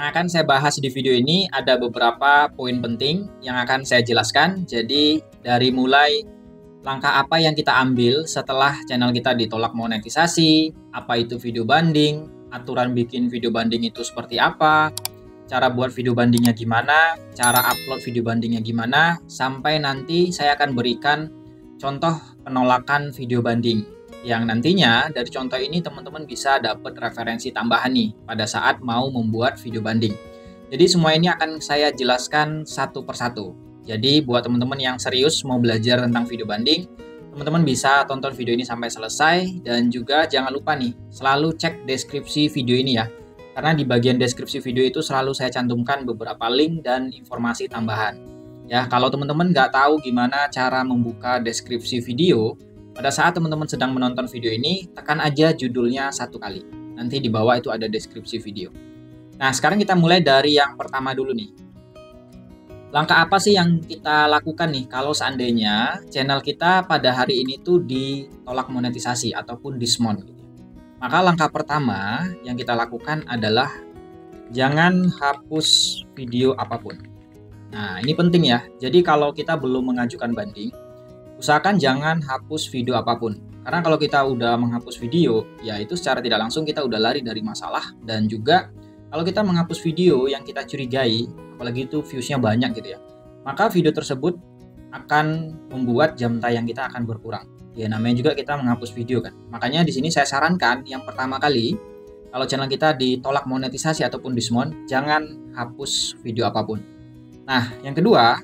akan saya bahas di video ini ada beberapa poin penting yang akan saya jelaskan. Jadi dari mulai langkah apa yang kita ambil setelah channel kita ditolak monetisasi, apa itu video banding, aturan bikin video banding itu seperti apa, cara buat video bandingnya gimana, cara upload video bandingnya gimana, sampai nanti saya akan berikan contoh penolakan video banding. Yang nantinya dari contoh ini teman-teman bisa dapat referensi tambahan nih pada saat mau membuat video banding. Jadi semua ini akan saya jelaskan satu persatu. Jadi buat teman-teman yang serius mau belajar tentang video banding, teman-teman bisa tonton video ini sampai selesai. Dan juga jangan lupa nih, selalu cek deskripsi video ini ya. Karena di bagian deskripsi video itu selalu saya cantumkan beberapa link dan informasi tambahan. Ya, kalau teman-teman nggak tahu gimana cara membuka deskripsi video, pada saat teman-teman sedang menonton video ini, tekan aja judulnya satu kali. Nanti di bawah itu ada deskripsi video. Nah, sekarang kita mulai dari yang pertama dulu nih. Langkah apa sih yang kita lakukan nih kalau seandainya channel kita pada hari ini tuh ditolak monetisasi ataupun dismon gitu. Maka langkah pertama yang kita lakukan adalah jangan hapus video apapun. Nah, ini penting ya. Jadi kalau kita belum mengajukan banding, usahakan jangan hapus video apapun. Karena kalau kita udah menghapus video, ya itu secara tidak langsung kita udah lari dari masalah. Dan juga kalau kita menghapus video yang kita curigai, apalagi itu viewsnya banyak gitu ya, maka video tersebut akan membuat jam tayang kita akan berkurang. Ya namanya juga kita menghapus video kan. Makanya di sini saya sarankan yang pertama kali, kalau channel kita ditolak monetisasi ataupun dismon, jangan hapus video apapun. Nah, yang kedua,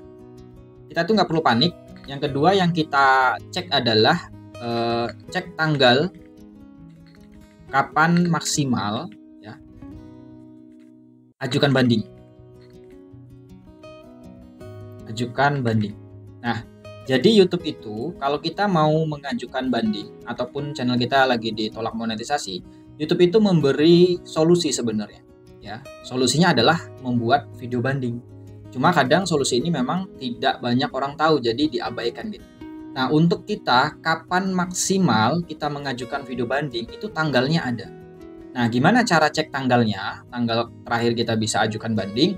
kita tuh nggak perlu panik. Yang kedua yang kita cek adalah cek tanggal kapan maksimal ya ajukan banding. Ajukan banding. Nah, jadi YouTube itu kalau kita mau mengajukan banding ataupun channel kita lagi ditolak monetisasi, YouTube itu memberi solusi sebenarnya. Ya, solusinya adalah membuat video banding. Cuma kadang solusi ini memang tidak banyak orang tahu, jadi diabaikan gitu. Nah, untuk kita, kapan maksimal kita mengajukan video banding, itu tanggalnya ada. Nah, gimana cara cek tanggalnya? Tanggal terakhir kita bisa ajukan banding,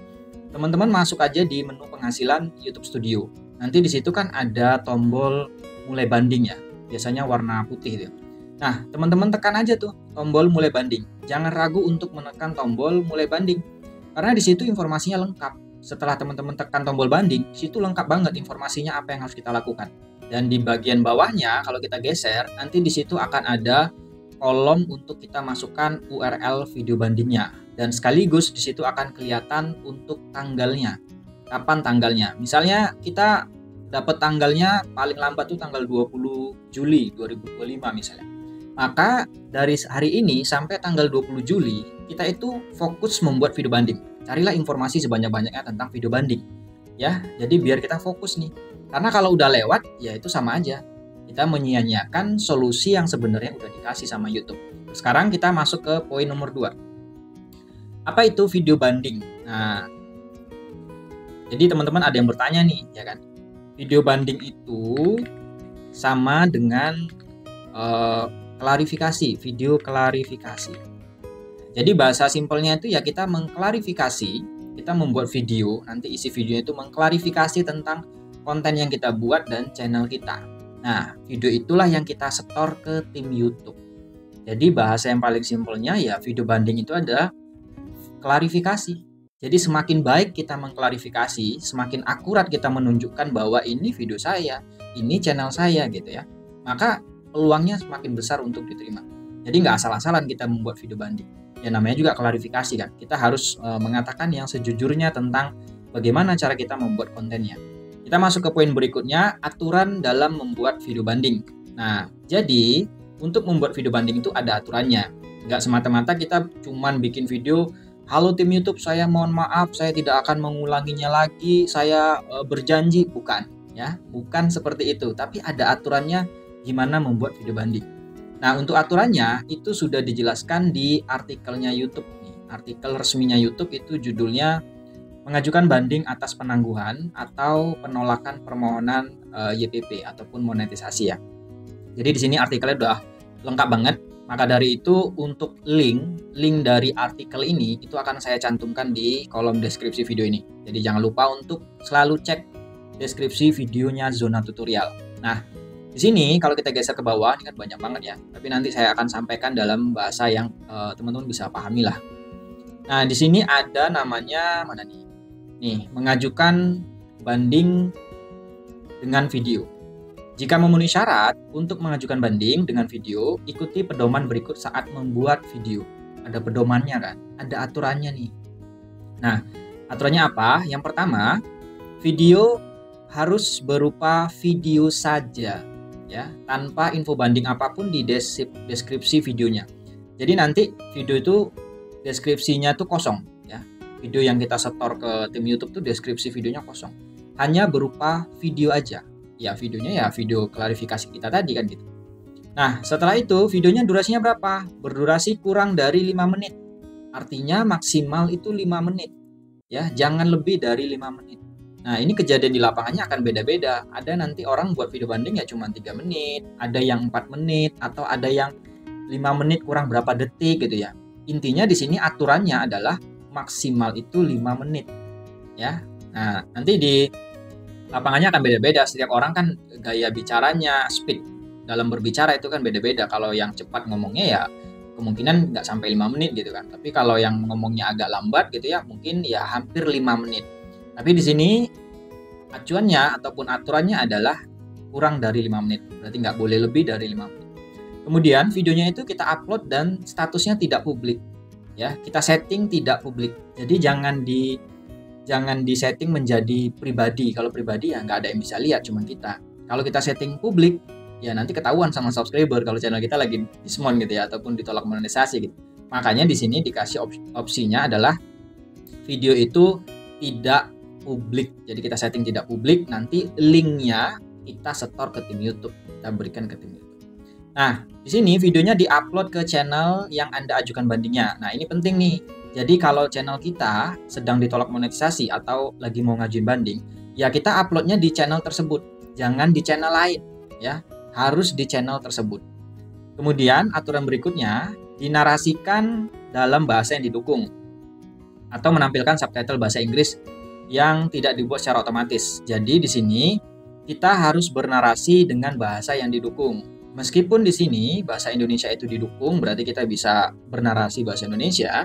teman-teman masuk aja di menu penghasilan YouTube Studio. Nanti di situ kan ada tombol mulai banding ya, biasanya warna putih gitu. Nah, teman-teman tekan aja tuh tombol mulai banding. Jangan ragu untuk menekan tombol mulai banding, karena di situ informasinya lengkap. Setelah teman-teman tekan tombol banding, situ lengkap banget informasinya apa yang harus kita lakukan. Dan di bagian bawahnya, kalau kita geser, nanti di situ akan ada kolom untuk kita masukkan URL video bandingnya. Dan sekaligus di situ akan kelihatan untuk tanggalnya. Kapan tanggalnya? Misalnya kita dapat tanggalnya paling lambat tuh tanggal 20 Juli 2025 misalnya. Maka dari hari ini sampai tanggal 20 Juli, kita itu fokus membuat video banding. Carilah informasi sebanyak-banyaknya tentang video banding. Ya, jadi biar kita fokus nih. Karena kalau udah lewat, ya itu sama aja. Kita menyia-nyiakan solusi yang sebenarnya udah dikasih sama YouTube. Sekarang kita masuk ke poin nomor 2. Apa itu video banding? Nah, jadi teman-teman ada yang bertanya nih, ya kan? Video banding itu sama dengan klarifikasi, video klarifikasi. Jadi bahasa simpelnya itu ya kita mengklarifikasi, kita membuat video, nanti isi videonya itu mengklarifikasi tentang konten yang kita buat dan channel kita. Nah, video itulah yang kita setor ke tim YouTube. Jadi bahasa yang paling simpelnya ya video banding itu ada klarifikasi. Jadi semakin baik kita mengklarifikasi, semakin akurat kita menunjukkan bahwa ini video saya, ini channel saya gitu ya. Maka peluangnya semakin besar untuk diterima. Jadi nggak asal-asalan kita membuat video banding. Ya namanya juga klarifikasi kan. Kita harus mengatakan yang sejujurnya tentang bagaimana cara kita membuat kontennya. Kita masuk ke poin berikutnya, aturan dalam membuat video banding. Nah, jadi untuk membuat video banding itu ada aturannya. Nggak semata-mata kita cuman bikin video, halo tim YouTube, saya mohon maaf, saya tidak akan mengulanginya lagi, saya berjanji. Bukan, ya, bukan seperti itu. Tapi ada aturannya gimana membuat video banding. Nah, untuk aturannya itu sudah dijelaskan di artikelnya YouTube nih. Artikel resminya YouTube itu judulnya mengajukan banding atas penangguhan atau penolakan permohonan YPP ataupun monetisasi ya. Jadi di sini artikelnya udah lengkap banget. Maka dari itu untuk link dari artikel ini itu akan saya cantumkan di kolom deskripsi video ini. Jadi jangan lupa untuk selalu cek deskripsi videonya Zona Tutorial. Nah, di sini kalau kita geser ke bawah, ini kan banyak banget ya. Tapi nanti saya akan sampaikan dalam bahasa yang teman-teman bisa pahami lah. Nah, di sini ada namanya mana nih? Nih, mengajukan banding dengan video. Jika memenuhi syarat untuk mengajukan banding dengan video, ikuti pedoman berikut saat membuat video. Ada pedomannya kan? Ada aturannya nih. Nah, aturannya apa? Yang pertama, video harus berupa video saja, ya, tanpa info banding apapun di deskripsi videonya. Jadi nanti video itu deskripsinya tuh kosong, ya. Video yang kita setor ke tim YouTube tuh deskripsi videonya kosong. Hanya berupa video aja. Ya videonya ya video klarifikasi kita tadi kan gitu. Nah setelah itu videonya durasinya berapa? Berdurasi kurang dari 5 menit. Artinya maksimal itu 5 menit. Ya jangan lebih dari 5 menit. Nah ini kejadian di lapangannya akan beda-beda. Ada nanti orang buat video banding ya cuma 3 menit. Ada yang 4 menit. Atau ada yang 5 menit kurang berapa detik gitu ya. Intinya di sini aturannya adalah maksimal itu 5 menit. Ya. Nah nanti di lapangannya akan beda-beda, setiap orang kan gaya bicaranya, speed dalam berbicara itu kan beda-beda. Kalau yang cepat ngomongnya ya kemungkinan nggak sampai 5 menit gitu kan. Tapi kalau yang ngomongnya agak lambat gitu ya mungkin ya hampir 5 menit. Tapi di sini acuannya ataupun aturannya adalah kurang dari 5 menit. Berarti nggak boleh lebih dari 5 menit. Kemudian videonya itu kita upload dan statusnya tidak publik. Ya, kita setting tidak publik. Jadi jangan di setting menjadi pribadi. Kalau pribadi ya nggak ada yang bisa lihat, cuma kita. Kalau kita setting publik, ya nanti ketahuan sama subscriber kalau channel kita lagi dismon gitu ya, ataupun ditolak monetisasi gitu. Makanya di sini dikasih opsinya adalah video itu tidak publik. Jadi kita setting tidak publik, nanti linknya kita setor ke tim YouTube, kita berikan ke tim YouTube. Nah, di sini videonya diupload ke channel yang Anda ajukan bandingnya. Nah, ini penting nih. Jadi kalau channel kita sedang ditolak monetisasi atau lagi mau ngajuin banding, ya kita uploadnya di channel tersebut, jangan di channel lain, ya harus di channel tersebut. Kemudian aturan berikutnya dinarasikan dalam bahasa yang didukung atau menampilkan subtitle bahasa Inggris yang tidak dibuat secara otomatis. Jadi di sini kita harus bernarasi dengan bahasa yang didukung. Meskipun di sini bahasa Indonesia itu didukung, berarti kita bisa bernarasi bahasa Indonesia.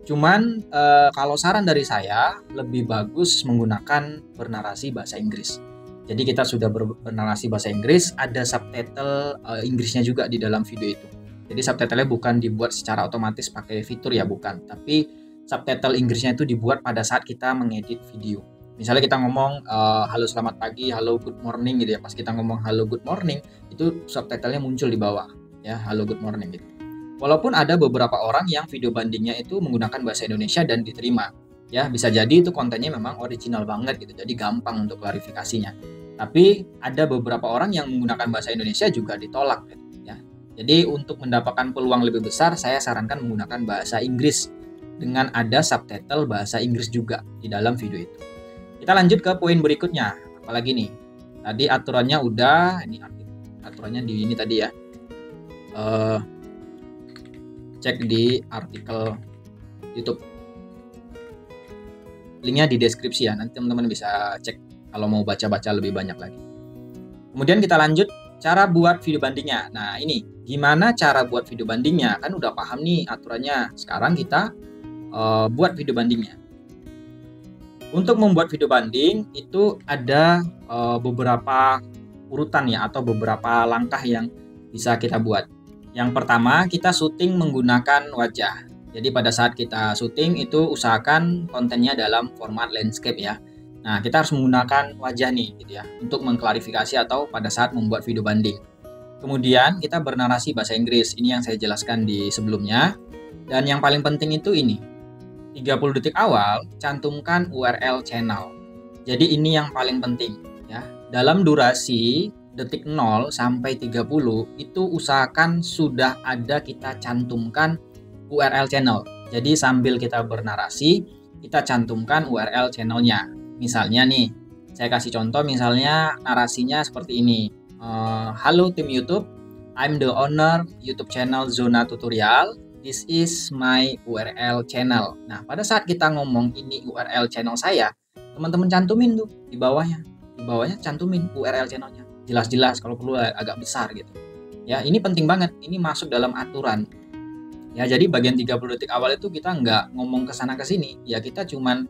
Cuman kalau saran dari saya lebih bagus menggunakan bernarasi bahasa Inggris. Jadi kita sudah bernarasi bahasa Inggris, ada subtitle Inggrisnya juga di dalam video itu. Jadi subtitlenya bukan dibuat secara otomatis pakai fitur ya, bukan. Tapi subtitle Inggrisnya itu dibuat pada saat kita mengedit video. Misalnya kita ngomong halo selamat pagi, halo good morning gitu ya. Pas kita ngomong halo good morning, itu subtitlenya muncul di bawah ya, halo good morning gitu. Walaupun ada beberapa orang yang video bandingnya itu menggunakan bahasa Indonesia dan diterima. Ya, bisa jadi itu kontennya memang original banget gitu. Jadi gampang untuk klarifikasinya. Tapi ada beberapa orang yang menggunakan bahasa Indonesia juga ditolak gitu, ya. Jadi untuk mendapatkan peluang lebih besar, saya sarankan menggunakan bahasa Inggris dengan ada subtitle bahasa Inggris juga di dalam video itu. Kita lanjut ke poin berikutnya. Apalagi nih? Tadi aturannya udah, ini aturannya di ini tadi ya. Cek di artikel YouTube. Linknya di deskripsi ya, nanti teman-teman bisa cek kalau mau baca-baca lebih banyak lagi. Kemudian kita lanjut cara buat video bandingnya. Nah ini, gimana cara buat video bandingnya? Kan udah paham nih aturannya. Sekarang kita buat video bandingnya. Untuk membuat video banding itu ada beberapa urutan ya, atau beberapa langkah yang bisa kita buat. Yang pertama, kita syuting menggunakan wajah. Jadi pada saat kita syuting itu usahakan kontennya dalam format landscape ya. Nah, kita harus menggunakan wajah nih gitu ya untuk mengklarifikasi atau pada saat membuat video banding. Kemudian kita bernarasi bahasa Inggris. Ini yang saya jelaskan di sebelumnya. Dan yang paling penting itu ini. 30 detik awal cantumkan URL channel. Jadi ini yang paling penting ya. Dalam durasi detik 0 sampai 30 itu usahakan sudah ada kita cantumkan URL channel. Jadi sambil kita bernarasi, kita cantumkan URL channelnya. Misalnya nih, saya kasih contoh misalnya narasinya seperti ini. Halo tim YouTube, I'm the owner YouTube channel Zona Tutorial. This is my URL channel. Nah, pada saat kita ngomong ini URL channel saya, teman-teman cantumin tuh di bawahnya. Di bawahnya cantumin URL channelnya. Jelas-jelas, kalau perlu agak besar gitu. Ya, ini penting banget. Ini masuk dalam aturan. Ya, jadi bagian 30 detik awal itu kita nggak ngomong ke sana ke sini. Ya, kita cuman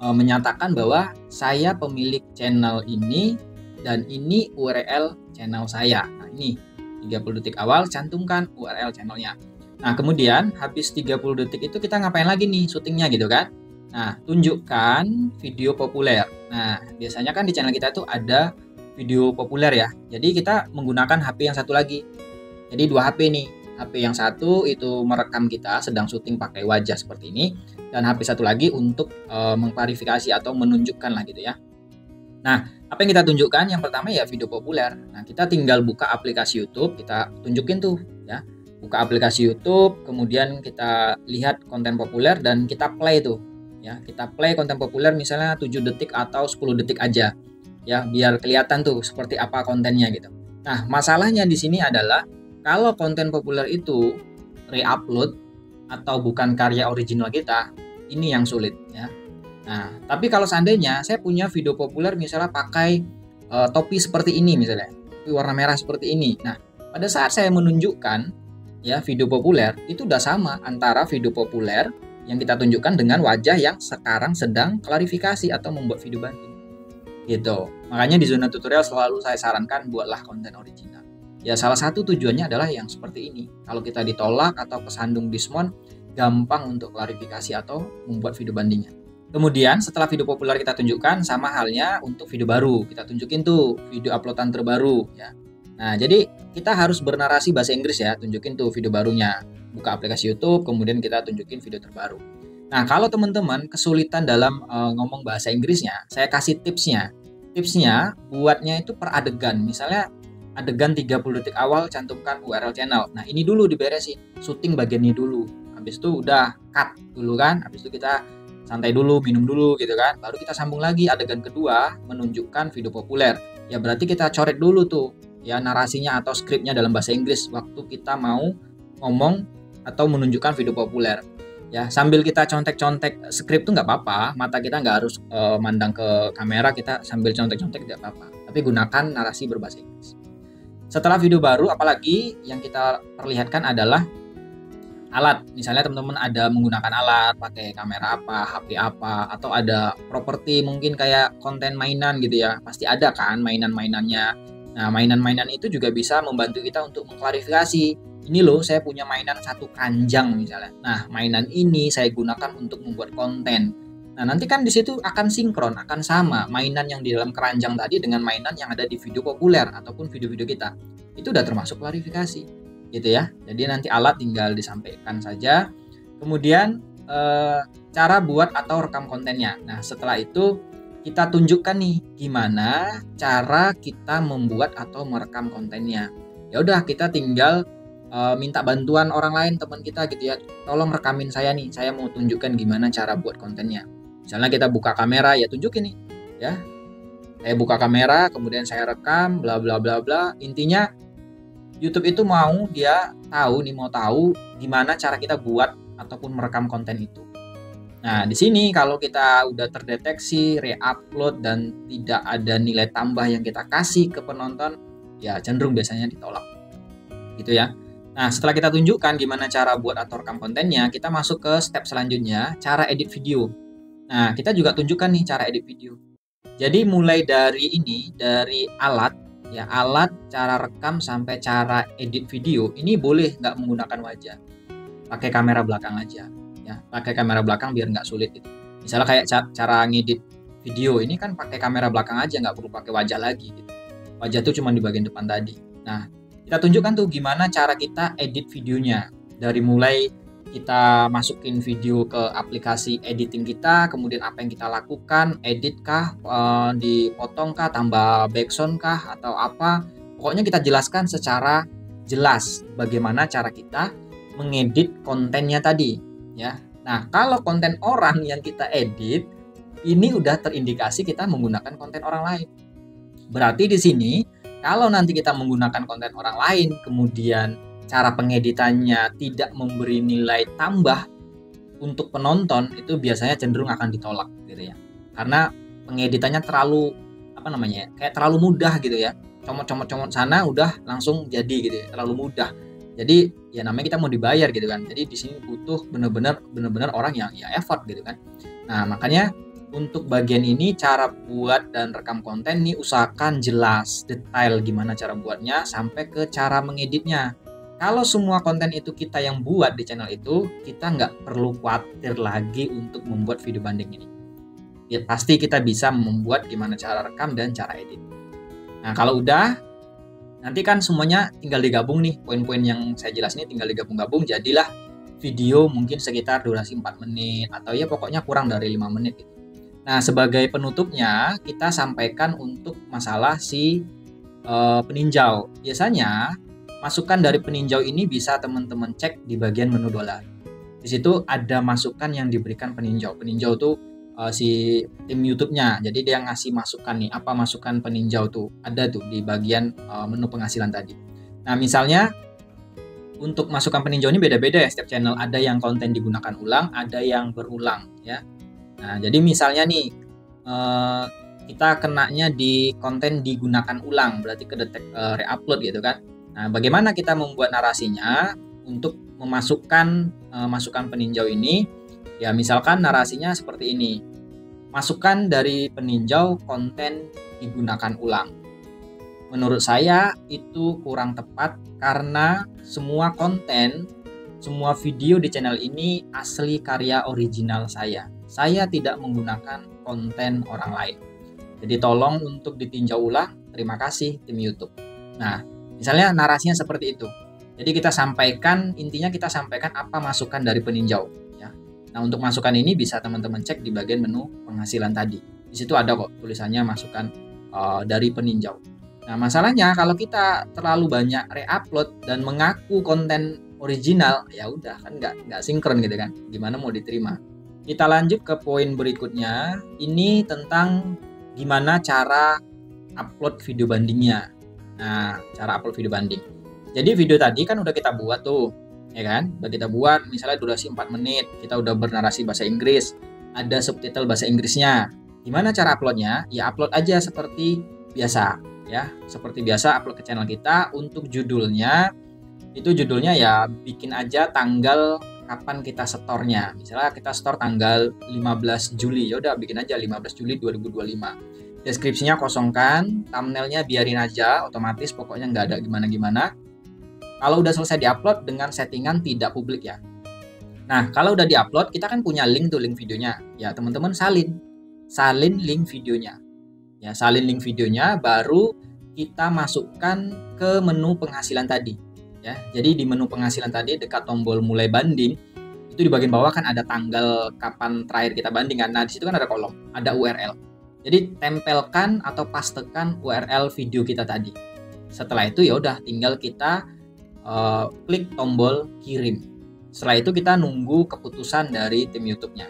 menyatakan bahwa saya pemilik channel ini dan ini URL channel saya. Nah, ini 30 detik awal cantumkan URL channelnya. Nah, kemudian habis 30 detik itu kita ngapain lagi nih syutingnya gitu kan? Nah, tunjukkan video populer. Nah, biasanya kan di channel kita tuh ada video populer ya. Jadi kita menggunakan HP yang satu lagi. Jadi 2 HP nih. HP yang satu itu merekam kita sedang syuting pakai wajah seperti ini, dan HP satu lagi untuk mengklarifikasi atau menunjukkan lah gitu ya. Nah, apa yang kita tunjukkan? Yang pertama ya video populer. Nah, kita tinggal buka aplikasi YouTube, kita tunjukin tuh ya. Buka aplikasi YouTube, kemudian kita lihat konten populer dan kita play tuh. Ya, kita play konten populer misalnya 7 detik atau 10 detik aja. Ya, biar kelihatan tuh seperti apa kontennya gitu. Nah, masalahnya di sini adalah kalau konten populer itu re-upload atau bukan karya original kita, ini yang sulit ya. Nah, tapi kalau seandainya saya punya video populer misalnya pakai topi seperti ini misalnya, topi warna merah seperti ini. Nah, pada saat saya menunjukkan ya video populer, itu udah sama antara video populer yang kita tunjukkan dengan wajah yang sekarang sedang klarifikasi atau membuat video banding. Gitu. Makanya di Zona Tutorial selalu saya sarankan buatlah konten original. Ya, salah satu tujuannya adalah yang seperti ini. Kalau kita ditolak atau kesandung diskon, gampang untuk klarifikasi atau membuat video bandingnya. Kemudian setelah video populer kita tunjukkan, sama halnya untuk video baru. Kita tunjukin tuh video uploadan terbaru ya. Nah, jadi kita harus bernarasi bahasa Inggris ya, tunjukin tuh video barunya. Buka aplikasi YouTube, kemudian kita tunjukin video terbaru. Nah, kalau teman-teman kesulitan dalam ngomong bahasa Inggrisnya, saya kasih tipsnya. Tipsnya buatnya itu per adegan. Misalnya adegan 30 detik awal cantumkan URL channel. Nah, ini dulu diberesin, syuting bagian ini dulu. Habis itu udah cut dulu kan. Habis itu kita santai dulu, minum dulu gitu kan. Baru kita sambung lagi adegan kedua menunjukkan video populer. Ya berarti kita coret dulu tuh ya narasinya atau skripnya dalam bahasa Inggris waktu kita mau ngomong atau menunjukkan video populer. Ya, sambil kita contek-contek skrip tuh nggak apa-apa. Mata kita nggak harus mandang ke kamera, kita sambil contek-contek nggak apa-apa. Tapi gunakan narasi berbahasa Inggris. Setelah video baru, apalagi yang kita perlihatkan adalah alat. Misalnya teman-teman ada menggunakan alat, pakai kamera apa, HP apa, atau ada properti mungkin kayak konten mainan gitu ya. Pasti ada kan mainan-mainannya. Nah, mainan-mainan itu juga bisa membantu kita untuk mengklarifikasi. Ini loh, saya punya mainan satu keranjang misalnya. Nah, mainan ini saya gunakan untuk membuat konten. Nah, nanti kan di situ akan sinkron, akan sama mainan yang di dalam keranjang tadi dengan mainan yang ada di video populer ataupun video-video kita. Itu udah termasuk klarifikasi, gitu ya. Jadi nanti alat tinggal disampaikan saja. Kemudian cara buat atau rekam kontennya. Nah, setelah itu kita tunjukkan nih gimana cara kita membuat atau merekam kontennya. Ya udah, kita tinggal minta bantuan orang lain, teman kita gitu ya. Tolong rekamin saya nih, saya mau tunjukkan gimana cara buat kontennya. Misalnya kita buka kamera, ya tunjukin nih, ya. Saya buka kamera, kemudian saya rekam, bla bla bla bla. Intinya YouTube itu mau tahu gimana cara kita buat ataupun merekam konten itu. Nah, di sini kalau kita udah terdeteksi re-upload dan tidak ada nilai tambah yang kita kasih ke penonton, ya cenderung biasanya ditolak. Gitu ya. Nah, setelah kita tunjukkan gimana cara buat atau rekam kontennya, kita masuk ke step selanjutnya, cara edit video. Nah, kita juga tunjukkan nih cara edit video. Jadi mulai dari alat, ya alat, cara rekam sampai cara edit video, ini boleh nggak menggunakan wajah. Pakai kamera belakang aja, ya. Pakai kamera belakang biar nggak sulit gitu. Misalnya kayak cara ngedit video, ini kan pakai kamera belakang aja, nggak perlu pakai wajah lagi gitu. Wajah tuh cuma di bagian depan tadi. Nah, kita tunjukkan tuh gimana cara kita edit videonya. Dari mulai kita masukin video ke aplikasi editing kita, kemudian apa yang kita lakukan, edit kah, dipotong kah, tambah background kah, atau apa. Pokoknya kita jelaskan secara jelas bagaimana cara kita mengedit kontennya tadi. Ya. Nah, kalau konten orang yang kita edit, ini udah terindikasi kita menggunakan konten orang lain. Berarti di sini Kalau nanti kita menggunakan konten orang lain, kemudian cara pengeditannya tidak memberi nilai tambah untuk penonton, itu biasanya cenderung akan ditolak gitu ya. Karena pengeditannya terlalu kayak terlalu mudah gitu ya. Comot sana udah langsung jadi gitu ya, terlalu mudah. Jadi ya namanya kita mau dibayar gitu kan. Jadi di sini butuh bener-bener orang yang ya effort gitu kan. Nah, makanya untuk bagian ini cara buat dan rekam konten nih usahakan jelas, detail gimana cara buatnya sampai ke cara mengeditnya. Kalau semua konten itu kita yang buat di channel itu, kita nggak perlu khawatir lagi untuk membuat video banding ini. Ya pasti kita bisa membuat gimana cara rekam dan cara edit. Nah, kalau udah, nanti kan semuanya tinggal digabung nih, poin-poin yang saya jelas ini tinggal digabung-gabung, jadilah video mungkin sekitar durasi 4 menit, atau ya pokoknya kurang dari 5 menit gitu. Nah, sebagai penutupnya, kita sampaikan untuk masalah si peninjau. Biasanya, masukan dari peninjau ini bisa teman-teman cek di bagian menu dolar. Di situ ada masukan yang diberikan peninjau. Peninjau tuh si tim YouTube-nya. Jadi dia ngasih masukan nih, apa masukan peninjau tuh? Ada tuh di bagian menu penghasilan tadi. Nah, misalnya untuk masukan peninjau ini beda-beda ya setiap channel. Ada yang konten digunakan ulang, ada yang berulang ya. Nah, jadi misalnya nih kita kenanya di konten digunakan ulang, berarti kedetek re-upload gitu kan. Nah, bagaimana kita membuat narasinya untuk memasukkan masukan peninjau ini? Ya, misalkan narasinya seperti ini. Masukan dari peninjau konten digunakan ulang. Menurut saya itu kurang tepat karena semua konten, semua video di channel ini asli karya original saya. Saya tidak menggunakan konten orang lain. Jadi tolong untuk ditinjau ulang. Terima kasih tim YouTube. Nah, misalnya narasinya seperti itu. Jadi kita sampaikan, intinya kita sampaikan apa masukan dari peninjau. Ya. Nah, untuk masukan ini bisa teman-teman cek di bagian menu penghasilan tadi. Di situ ada kok tulisannya masukan dari peninjau. Nah, masalahnya kalau kita terlalu banyak re-upload dan mengaku konten original, ya udah kan nggak sinkron gitu kan. Gimana mau diterima? Kita lanjut ke poin berikutnya. Ini tentang gimana cara upload video bandingnya. Nah, cara upload video banding. Jadi video tadi kan udah kita buat tuh, ya kan? Udah kita buat misalnya durasi 4 menit, kita udah bernarasi bahasa Inggris, ada subtitle bahasa Inggrisnya. Gimana cara uploadnya? Ya upload aja seperti biasa, ya. Seperti biasa upload ke channel kita. Untuk judulnya, itu judulnya ya bikin aja tanggal kapan kita setornya. Misalnya kita store tanggal 15 Juli, ya udah bikin aja 15 Juli 2025. Deskripsinya kosongkan, thumbnailnya biarin aja, otomatis pokoknya nggak ada gimana-gimana. Kalau udah selesai diupload dengan settingan tidak publik ya. Nah, kalau udah diupload, kita kan punya link tuh, link videonya. Ya, teman-teman salin link videonya. Ya, salin link videonya, baru kita masukkan ke menu penghasilan tadi. Ya, jadi di menu penghasilan tadi dekat tombol mulai banding, itu di bagian bawah kan ada tanggal kapan terakhir kita banding kan. Nah, di situ kan ada kolom, ada URL. Jadi tempelkan atau pastekan URL video kita tadi. Setelah itu ya udah tinggal kita klik tombol kirim. Setelah itu kita nunggu keputusan dari tim YouTube-nya.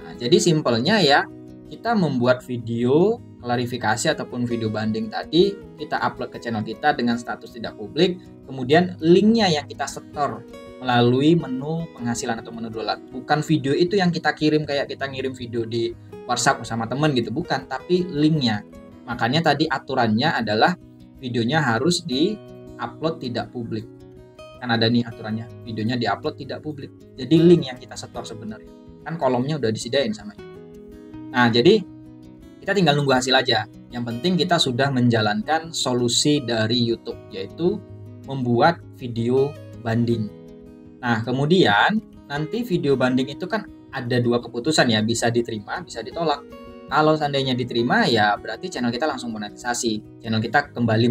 Nah, jadi simpelnya ya, kita membuat video klarifikasi ataupun video banding tadi, kita upload ke channel kita dengan status tidak publik, kemudian linknya yang kita setor melalui menu penghasilan atau menu dolar. Bukan video itu yang kita kirim kayak kita ngirim video di WhatsApp sama teman gitu, bukan, tapi linknya. Makanya tadi aturannya adalah videonya harus di-upload tidak publik. Kan ada nih aturannya, videonya di-upload tidak publik. Jadi link yang kita setor sebenarnya. Kan kolomnya udah disediain sama itu. Nah, jadi kita tinggal nunggu hasil aja. Yang penting kita sudah menjalankan solusi dari YouTube, yaitu membuat video banding. Nah, kemudian nanti video banding itu kan ada 2 keputusan ya, bisa diterima, bisa ditolak. Kalau seandainya diterima, ya berarti channel kita langsung monetisasi. Channel kita kembali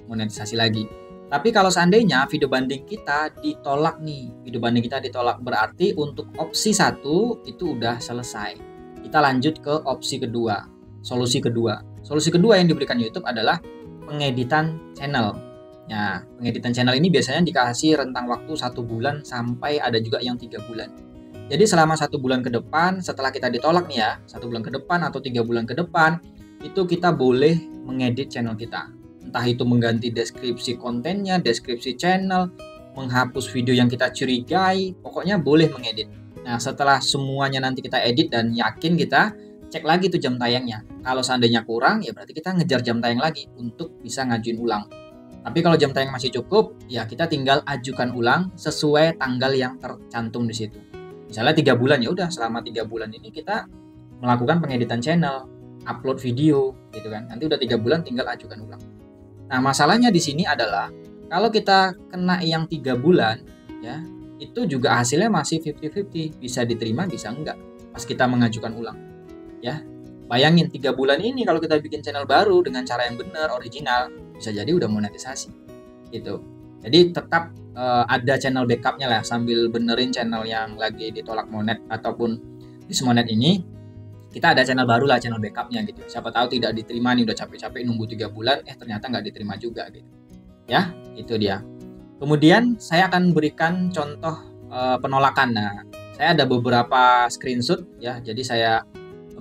monetisasi lagi. Tapi kalau seandainya video banding kita ditolak nih, video banding kita ditolak, berarti untuk opsi 1 itu udah selesai. Kita lanjut ke opsi kedua, solusi kedua. Solusi kedua yang diberikan YouTube adalah pengeditan channel. Nah, pengeditan channel ini biasanya dikasih rentang waktu 1 bulan sampai ada juga yang 3 bulan. Jadi selama 1 bulan ke depan, setelah kita ditolak nih ya, 1 bulan ke depan atau 3 bulan ke depan, itu kita boleh mengedit channel kita. Entah itu mengganti deskripsi kontennya, deskripsi channel, menghapus video yang kita curigai, pokoknya boleh mengedit. Nah, setelah semuanya nanti kita edit dan yakin, kita cek lagi tuh jam tayangnya. Kalau seandainya kurang, ya berarti kita ngejar jam tayang lagi untuk bisa ngajuin ulang. Tapi kalau jam tayang masih cukup, ya kita tinggal ajukan ulang sesuai tanggal yang tercantum di situ. Misalnya 3 bulan, ya udah selama 3 bulan ini kita melakukan pengeditan channel, upload video, gitu kan. Nanti udah 3 bulan tinggal ajukan ulang. Nah, masalahnya di sini adalah kalau kita kena yang 3 bulan, ya itu juga hasilnya masih 50-50, bisa diterima, bisa enggak pas kita mengajukan ulang. Ya, bayangin 3 bulan ini kalau kita bikin channel baru dengan cara yang benar, original, bisa jadi udah monetisasi. Gitu. Jadi tetap ada channel backupnya lah sambil benerin channel yang lagi ditolak monet ataupun dismonet ini. Kita ada channel baru lah, channel backupnya gitu. Siapa tahu tidak diterima nih, udah capek-capek nunggu 3 bulan, ternyata nggak diterima juga gitu. Ya, itu dia. Kemudian saya akan berikan contoh penolakan. Nah, saya ada beberapa screenshot ya, jadi saya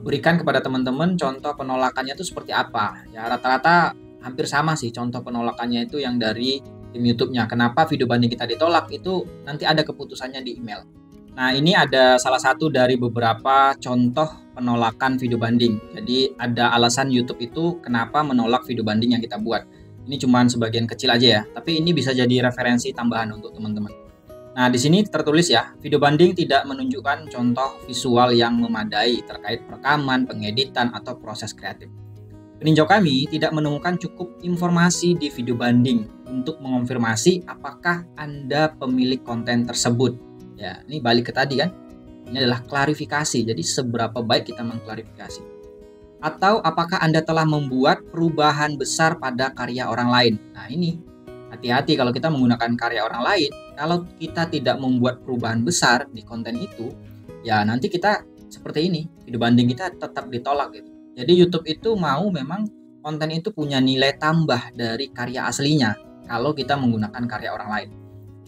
berikan kepada teman-teman contoh penolakannya itu seperti apa. Ya, rata-rata hampir sama sih contoh penolakannya itu yang dari tim YouTube-nya. Kenapa video banding kita ditolak, itu nanti ada keputusannya di email. Nah, ini ada salah satu dari beberapa contoh penolakan video banding. Jadi ada alasan YouTube itu kenapa menolak video banding yang kita buat. Ini cuma sebagian kecil aja ya, tapi ini bisa jadi referensi tambahan untuk teman-teman. Nah, di sini tertulis ya, video banding tidak menunjukkan contoh visual yang memadai terkait perekaman, pengeditan, atau proses kreatif. Peninjau kami tidak menemukan cukup informasi di video banding untuk mengonfirmasi apakah Anda pemilik konten tersebut. Ya, ini balik ke tadi kan. Ini adalah klarifikasi. Jadi seberapa baik kita mengklarifikasi. Atau apakah Anda telah membuat perubahan besar pada karya orang lain. Nah, ini hati-hati kalau kita menggunakan karya orang lain. Kalau kita tidak membuat perubahan besar di konten itu, ya nanti kita seperti ini. Video banding kita tetap ditolak gitu. Jadi YouTube itu mau memang konten itu punya nilai tambah dari karya aslinya kalau kita menggunakan karya orang lain.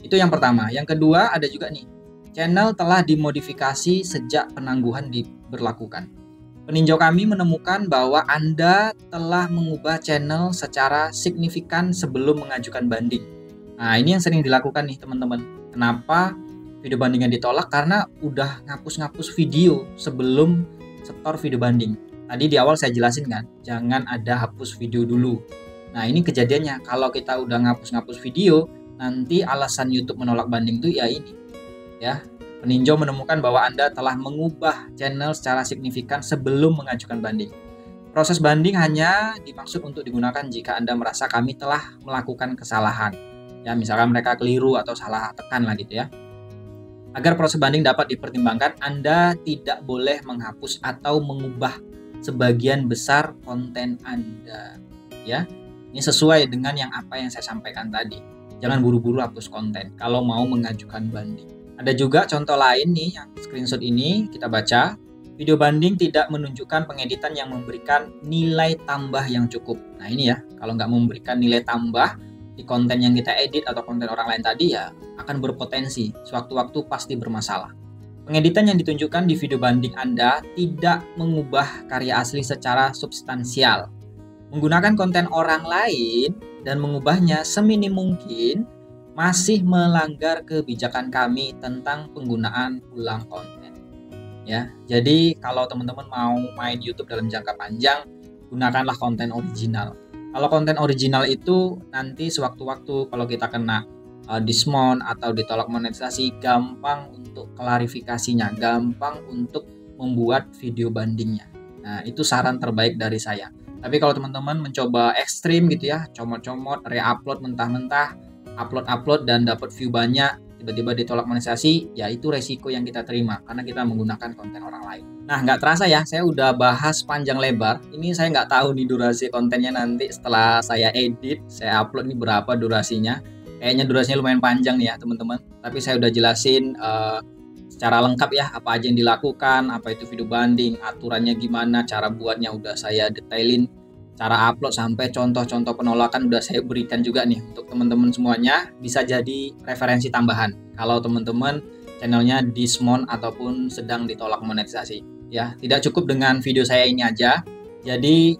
Itu yang pertama. Yang kedua ada juga nih, channel telah dimodifikasi sejak penangguhan diberlakukan. Peninjau kami menemukan bahwa Anda telah mengubah channel secara signifikan sebelum mengajukan banding. Nah, ini yang sering dilakukan nih teman-teman. Kenapa video bandingnya ditolak? Karena udah ngapus-ngapus video sebelum setor video banding. Tadi di awal saya jelasin kan, jangan ada hapus video dulu. Nah, ini kejadiannya. Kalau kita udah ngapus-ngapus video, nanti alasan YouTube menolak banding itu ya ini. Ya, peninjau menemukan bahwa Anda telah mengubah channel secara signifikan sebelum mengajukan banding. Proses banding hanya dimaksud untuk digunakan jika Anda merasa kami telah melakukan kesalahan. Ya, misalkan mereka keliru atau salah tekan lah gitu ya. Agar proses banding dapat dipertimbangkan, Anda tidak boleh menghapus atau mengubah sebagian besar konten Anda. Ya, ini sesuai dengan apa yang saya sampaikan tadi. Jangan buru-buru hapus konten kalau mau mengajukan banding. Ada juga contoh lain nih, yang screenshot ini kita baca. Video banding tidak menunjukkan pengeditan yang memberikan nilai tambah yang cukup. Nah ini ya, kalau nggak memberikan nilai tambah di konten yang kita edit atau konten orang lain tadi, ya akan berpotensi sewaktu-waktu pasti bermasalah. Pengeditan yang ditunjukkan di video banding Anda tidak mengubah karya asli secara substansial. Menggunakan konten orang lain dan mengubahnya seminim mungkin masih melanggar kebijakan kami tentang penggunaan ulang konten. Ya, jadi kalau teman-teman mau main YouTube dalam jangka panjang, gunakanlah konten original. Kalau konten original itu nanti sewaktu-waktu kalau kita kena dismount atau ditolak monetisasi, gampang untuk klarifikasinya, gampang untuk membuat video bandingnya. Nah, itu saran terbaik dari saya. Tapi kalau teman-teman mencoba ekstrim gitu ya, comot-comot, re-upload mentah-mentah, upload dan dapat view banyak, tiba-tiba ditolak monetisasi, ya itu resiko yang kita terima karena kita menggunakan konten orang lain. Nah, nggak terasa ya, saya udah bahas panjang lebar. Ini saya nggak tahu nih durasi kontennya nanti setelah saya edit, saya upload ini berapa durasinya. Kayaknya durasinya lumayan panjang nih ya teman-teman. Tapi saya udah jelasin secara lengkap ya apa aja yang dilakukan, apa itu video banding, aturannya gimana, cara buatnya udah saya detailin. Cara upload sampai contoh-contoh penolakan udah saya berikan juga nih untuk teman-teman semuanya, bisa jadi referensi tambahan kalau teman-teman channelnya dismount ataupun sedang ditolak monetisasi. Ya, tidak cukup dengan video saya ini aja. Jadi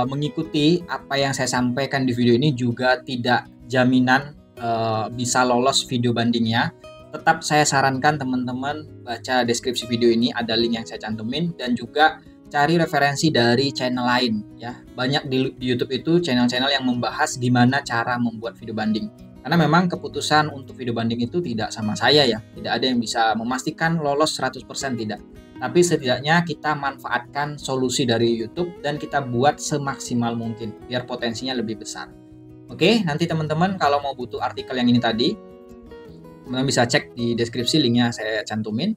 mengikuti apa yang saya sampaikan di video ini juga tidak jaminan bisa lolos video bandingnya. Tetap saya sarankan teman-teman baca deskripsi video ini, ada link yang saya cantumin, dan juga cari referensi dari channel lain ya. Banyak di YouTube itu channel-channel yang membahas gimana cara membuat video banding. Karena memang keputusan untuk video banding itu tidak sama saya ya. Tidak ada yang bisa memastikan lolos 100% tidak. Tapi setidaknya kita manfaatkan solusi dari YouTube dan kita buat semaksimal mungkin biar potensinya lebih besar. Oke, nanti teman-teman kalau mau butuh artikel yang ini tadi, teman-teman bisa cek di deskripsi, linknya saya cantumin.